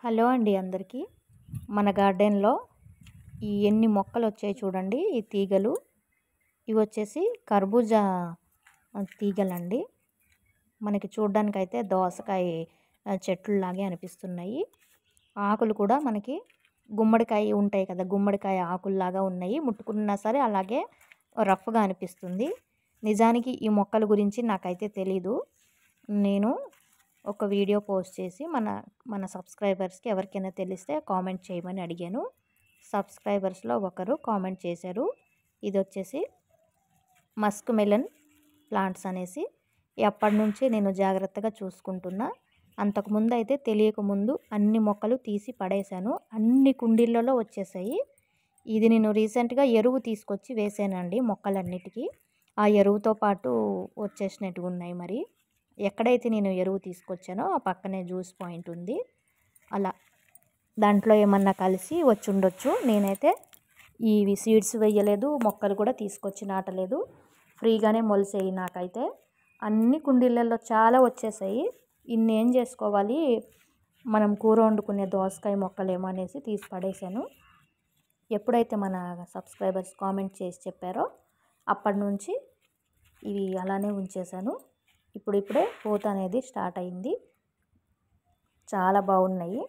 Hello అండి అందరికీ. మన గార్డెన్లో ఎన్ని మొక్కలు వచ్చాయి చూడండి. ఈ తీగలు ఇవి వచ్చేసి కర్బూజా తీగలండి. మనకి చూడడానికైతే దోసకాయ చెట్లులాగే అనిపిస్తున్నాయి. ఆకులు కూడా మనకి గుమ్మడికాయ ఉంటాయి కదా, గుమ్మడికాయ ఆకుల్లాగా ఉన్నాయి. ముట్టుకున్నా సరే అలాగే రఫ్గా అనిపిస్తుంది. నిజానికి ఈ మొక్కల గురించి నాకైతే తెలీదు. నేను ఒక వీడియో పోస్ట్ చేసి మన సబ్స్క్రైబర్స్కి ఎవరికైనా తెలిస్తే కామెంట్ చేయమని అడిగాను. సబ్స్క్రైబర్స్లో ఒకరు కామెంట్ చేశారు. ఇది వచ్చేసి మస్క్ మెలన్ ప్లాంట్స్ అనేసి. ఎప్పటి నుంచి నేను జాగ్రత్తగా చూసుకుంటున్నా. అంతకుముందు అయితే తెలియకముందు అన్ని మొక్కలు తీసి పడేశాను. అన్ని కుండీలలో వచ్చేసాయి. ఇది నేను రీసెంట్గా ఎరువు తీసుకొచ్చి వేసానండి మొక్కలన్నిటికీ. ఆ ఎరువుతో పాటు వచ్చేసినట్టుగా ఉన్నాయి. మరి ఎక్కడైతే నేను ఎరువు తీసుకొచ్చానో ఆ పక్కనే జ్యూస్ పాయింట్ ఉంది. అలా దాంట్లో ఏమన్నా కలిసి వచ్చి ఉండొచ్చు. నేనైతే ఇవి సీడ్స్ వేయలేదు, మొక్కలు కూడా తీసుకొచ్చి నాటలేదు. ఫ్రీగానే మొలిసాయి. నాకైతే అన్ని కుండీలలో చాలా వచ్చేసాయి. ఇన్నేం చేసుకోవాలి, మనం కూర వండుకునే దోసకాయ మొక్కలేమో అనేసి తీసి పడేశాను. ఎప్పుడైతే మన సబ్స్క్రైబర్స్ కామెంట్ చేసి చెప్పారో అప్పటి నుంచి ఇవి అలానే ఉంచేశాను. ఇప్పుడిప్పుడే పూత అనేది స్టార్ట్ అయింది. చాలా బాగున్నాయి.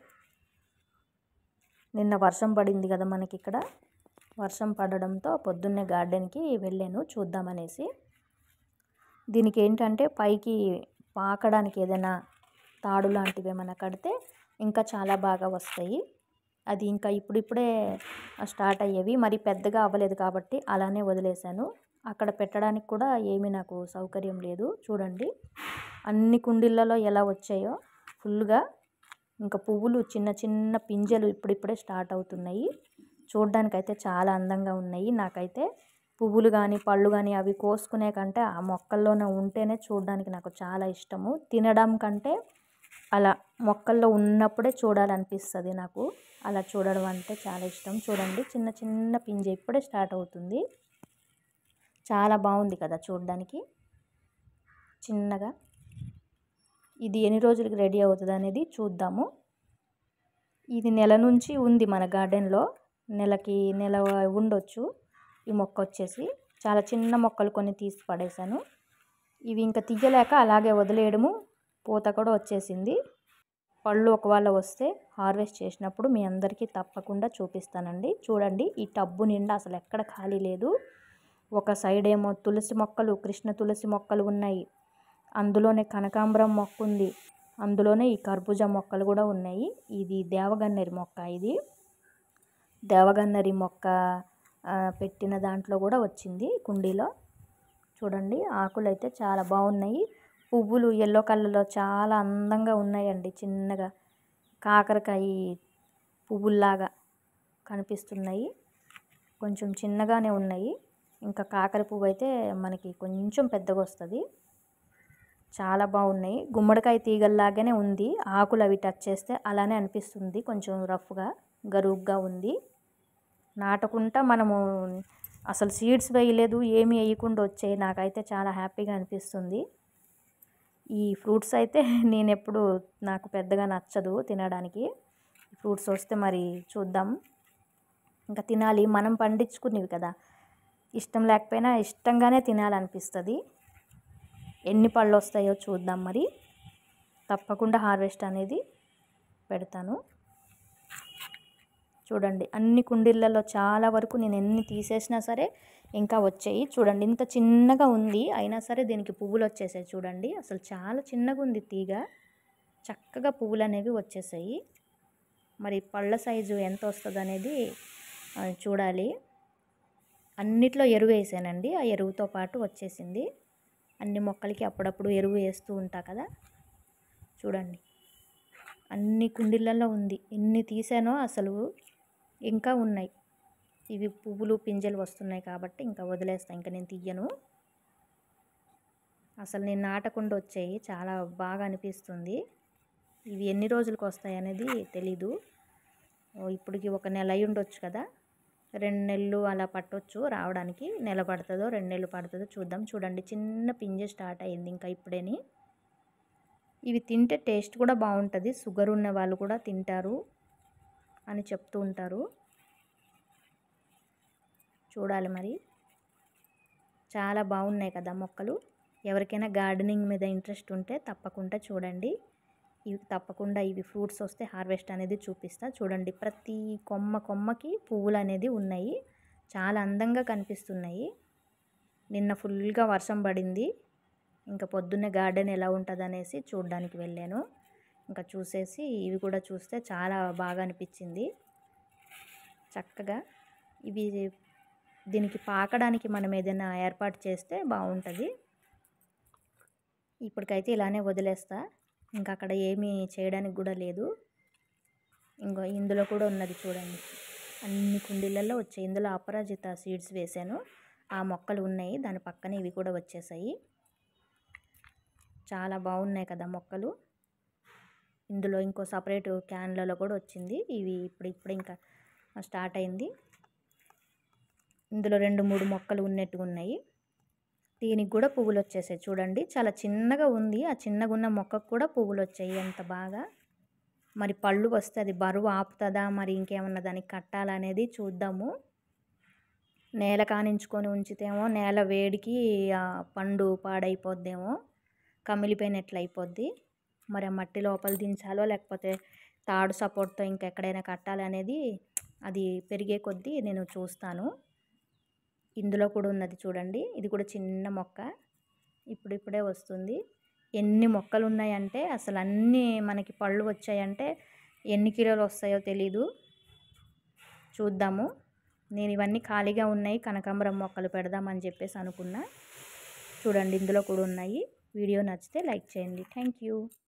నిన్న వర్షం పడింది కదా మనకి ఇక్కడ. వర్షం పడడంతో పొద్దున్నే గార్డెన్కి వెళ్ళాను చూద్దామనేసి. దీనికి ఏంటంటే పైకి పాకడానికి ఏదైనా తాడు లాంటివి ఏమైనా కడితే ఇంకా చాలా బాగా వస్తాయి. అది ఇంకా ఇప్పుడిప్పుడే స్టార్ట్ అయ్యేవి. మరి పెద్దగా అవ్వలేదు కాబట్టి అలానే వదిలేశాను. అక్కడ పెట్టడానికి కూడా ఏమీ నాకు సౌకర్యం లేదు. చూడండి అన్ని కుండీలలో ఎలా వచ్చాయో ఫుల్గా. ఇంకా పువ్వులు చిన్న చిన్న పింజలు ఇప్పుడిప్పుడే స్టార్ట్ అవుతున్నాయి. చూడడానికైతే చాలా అందంగా ఉన్నాయి. నాకైతే పువ్వులు కానీ పళ్ళు కానీ అవి కోసుకునే కంటే ఆ మొక్కల్లోనే ఉంటేనే చూడడానికి నాకు చాలా ఇష్టము. తినడం కంటే అలా మొక్కల్లో ఉన్నప్పుడే చూడాలనిపిస్తుంది నాకు. అలా చూడడం అంటే చాలా ఇష్టం. చూడండి చిన్న చిన్న పింజ ఇప్పుడే స్టార్ట్ అవుతుంది. చాలా బాగుంది కదా చూడడానికి చిన్నగా. ఇది ఎన్ని రోజులకి రెడీ అవుతుంది అనేది చూద్దాము. ఇది నెల నుంచి ఉంది మన గార్డెన్లో. నెల ఉండొచ్చు. ఈ మొక్క వచ్చేసి చాలా చిన్న మొక్కలు కొన్ని తీసి పడేశాను. ఇవి ఇంకా తీయలేక అలాగే వదిలేయడము. పూత కూడా వచ్చేసింది. పళ్ళు ఒకవేళ వస్తే హార్వెస్ట్ చేసినప్పుడు మీ అందరికీ తప్పకుండా చూపిస్తానండి. చూడండి ఈ టబ్బు నిండా అసలు ఎక్కడ ఖాళీ లేదు. ఒక సైడ్ ఏమో తులసి మొక్కలు, కృష్ణ తులసి మొక్కలు ఉన్నాయి. అందులోనే కనకాంబరం మొక్క ఉంది. అందులోనే ఈ కర్బూజా మొక్కలు కూడా ఉన్నాయి. ఇది దేవగన్నేరు మొక్క. ఇది దేవగన్నేరు మొక్క పెట్టిన దాంట్లో కూడా వచ్చింది కుండీలో. చూడండి ఆకులు అయితే చాలా బాగున్నాయి. పువ్వులు ఎల్లో కలర్లో చాలా అందంగా ఉన్నాయండి. చిన్నగా కాకరకాయ పువ్వుల్లాగా కనిపిస్తున్నాయి. కొంచెం చిన్నగానే ఉన్నాయి. ఇంకా కాకర పువ్వు అయితే మనకి కొంచెం పెద్దగా వస్తుంది. చాలా బాగున్నాయి. గుమ్మడికాయ తీగల్లాగానే ఉంది. ఆకులు అవి టచ్ చేస్తే అలానే అనిపిస్తుంది. కొంచెం రఫ్గా గరుగ్గా ఉంది. నాటకుండా మనము అసలు సీడ్స్ వేయలేదు, ఏమీ వేయకుండా వచ్చాయి. నాకైతే చాలా హ్యాపీగా అనిపిస్తుంది. ఈ ఫ్రూట్స్ అయితే నాకు పెద్దగా నచ్చదు తినడానికి. ఫ్రూట్స్ వస్తే మరి చూద్దాం. ఇంకా తినాలి. మనం పండించుకునేవి కదా, ఇష్టం లేకపోయినా ఇష్టంగానే తినాలనిపిస్తుంది. ఎన్ని పళ్ళు వస్తాయో చూద్దాం. మరి తప్పకుండా హార్వెస్ట్ అనేది పెడతాను. చూడండి అన్ని కుండీలలో చాలా వరకు నేను ఎన్ని తీసేసినా సరే ఇంకా వచ్చాయి. చూడండి ఇంత చిన్నగా ఉంది, అయినా సరే దీనికి పువ్వులు వచ్చేసాయి. చూడండి అసలు చాలా చిన్నగా ఉంది తీగ. చక్కగా పువ్వులు అనేవి వచ్చేసాయి. మరి పళ్ళ సైజు ఎంత వస్తుంది అనేది చూడాలి. అన్నిట్లో ఎరువు వేసానండి. ఆ ఎరువుతో పాటు వచ్చేసింది. అన్ని మొక్కలకి అప్పుడప్పుడు ఎరువు వేస్తూ ఉంటా కదా. చూడండి అన్ని కుండీలలో ఉంది. ఎన్ని తీసానో అసలు ఇంకా ఉన్నాయి. ఇవి పువ్వులు పింజలు వస్తున్నాయి కాబట్టి ఇంకా వదిలేస్తాను. ఇంకా నేను తీయను. అసలు నేను నాటకుండా వచ్చాయి. చాలా బాగా అనిపిస్తుంది. ఇవి ఎన్ని రోజులకు వస్తాయి అనేది తెలీదు. ఇప్పటికి ఒక నెల అయి ఉండొచ్చు కదా. 2 నెలలు అలా పట్టొచ్చు రావడానికి. నెల పడుతుందో 2 నెలలు పడుతుందో చూద్దాం. చూడండి చిన్న పింజ స్టార్ట్ అయింది ఇంకా ఇప్పుడేని. ఇవి తింటే టేస్ట్ కూడా బాగుంటుంది, షుగర్ ఉన్న వాళ్ళు కూడా తింటారు అని చెప్తూ ఉంటారు. చూడాలి మరి. చాలా బాగున్నాయి కదా మొక్కలు. ఎవరికైనా గార్డెనింగ్ మీద ఇంట్రెస్ట్ ఉంటే తప్పకుండా చూడండి. ఇవి ఫ్రూట్స్ వస్తే హార్వెస్ట్ అనేది చూపిస్తా. చూడండి, ప్రతి కొమ్మకి పువ్వులు అనేది ఉన్నాయి. చాలా అందంగా కనిపిస్తున్నాయి. నిన్న ఫుల్గా వర్షం పడింది. ఇంకా పొద్దున్నే గార్డెన్ ఎలా ఉంటుంది అనేసి చూడడానికి వెళ్ళాను. ఇంకా చూసేసి ఇవి కూడా చూస్తే చాలా బాగా అనిపించింది. చక్కగా ఇవి దీనికి పాకడానికి మనం ఏదైనా ఏర్పాటు చేస్తే బాగుంటుంది. ఇప్పటికైతే ఇలానే వదిలేస్తా. ఇంకా అక్కడ ఏమీ చేయడానికి కూడా లేదు. ఇందులో కూడా ఉన్నది చూడండి, అన్ని కుండీలలో వచ్చాయి. ఇందులో అపరాజిత సీడ్స్ వేసాను, ఆ మొక్కలు ఉన్నాయి. దాని పక్కనే ఇవి కూడా వచ్చేసాయి. చాలా బాగున్నాయి కదా మొక్కలు. ఇందులో ఇంకో సపరేట్ క్యాన్లలో కూడా వచ్చింది. ఇవి ఇప్పుడు ఇంకా స్టార్ట్ అయింది. ఇందులో 2-3 మొక్కలు ఉన్నట్టుగా ఉన్నాయి. దీనికి కూడా పువ్వులు వచ్చేసాయి చూడండి. చాలా చిన్నగా ఉంది. ఆ చిన్నగా ఉన్న మొక్కకు కూడా పువ్వులు వచ్చాయి. ఎంత బాగా. మరి పళ్ళు వస్తే అది బరువు ఆపుతుందా, మరి ఇంకేమన్నా దానికి కట్టాలనేది చూద్దాము. నేల కానించుకొని ఉంచితేమో నేల వేడికి ఆ పండు పాడైపోద్దేమో, కమిలిపోయినట్లు అయిపోద్ది. మరి ఆ మట్టి లోపల దించాలో లేకపోతే తాడు సపోర్ట్తో ఇంకెక్కడైనా కట్టాలనేది అది పెరిగే కొద్దీ నేను చూస్తాను. ఇందులో కూడా ఉన్నది చూడండి. ఇది కూడా చిన్న మొక్క, ఇప్పుడిప్పుడే వస్తుంది. ఎన్ని మొక్కలు ఉన్నాయంటే అసలు అన్నీ మనకి పళ్ళు వచ్చాయంటే ఎన్ని కిలోలు వస్తాయో తెలీదు. చూద్దాము. నేను ఇవన్నీ ఖాళీగా ఉన్నాయి, కనకాంబరం మొక్కలు పెడదామని చెప్పేసి అనుకున్నా. చూడండి, ఇందులో కూడా ఉన్నాయి. వీడియో నచ్చితే లైక్ చేయండి. Thank you.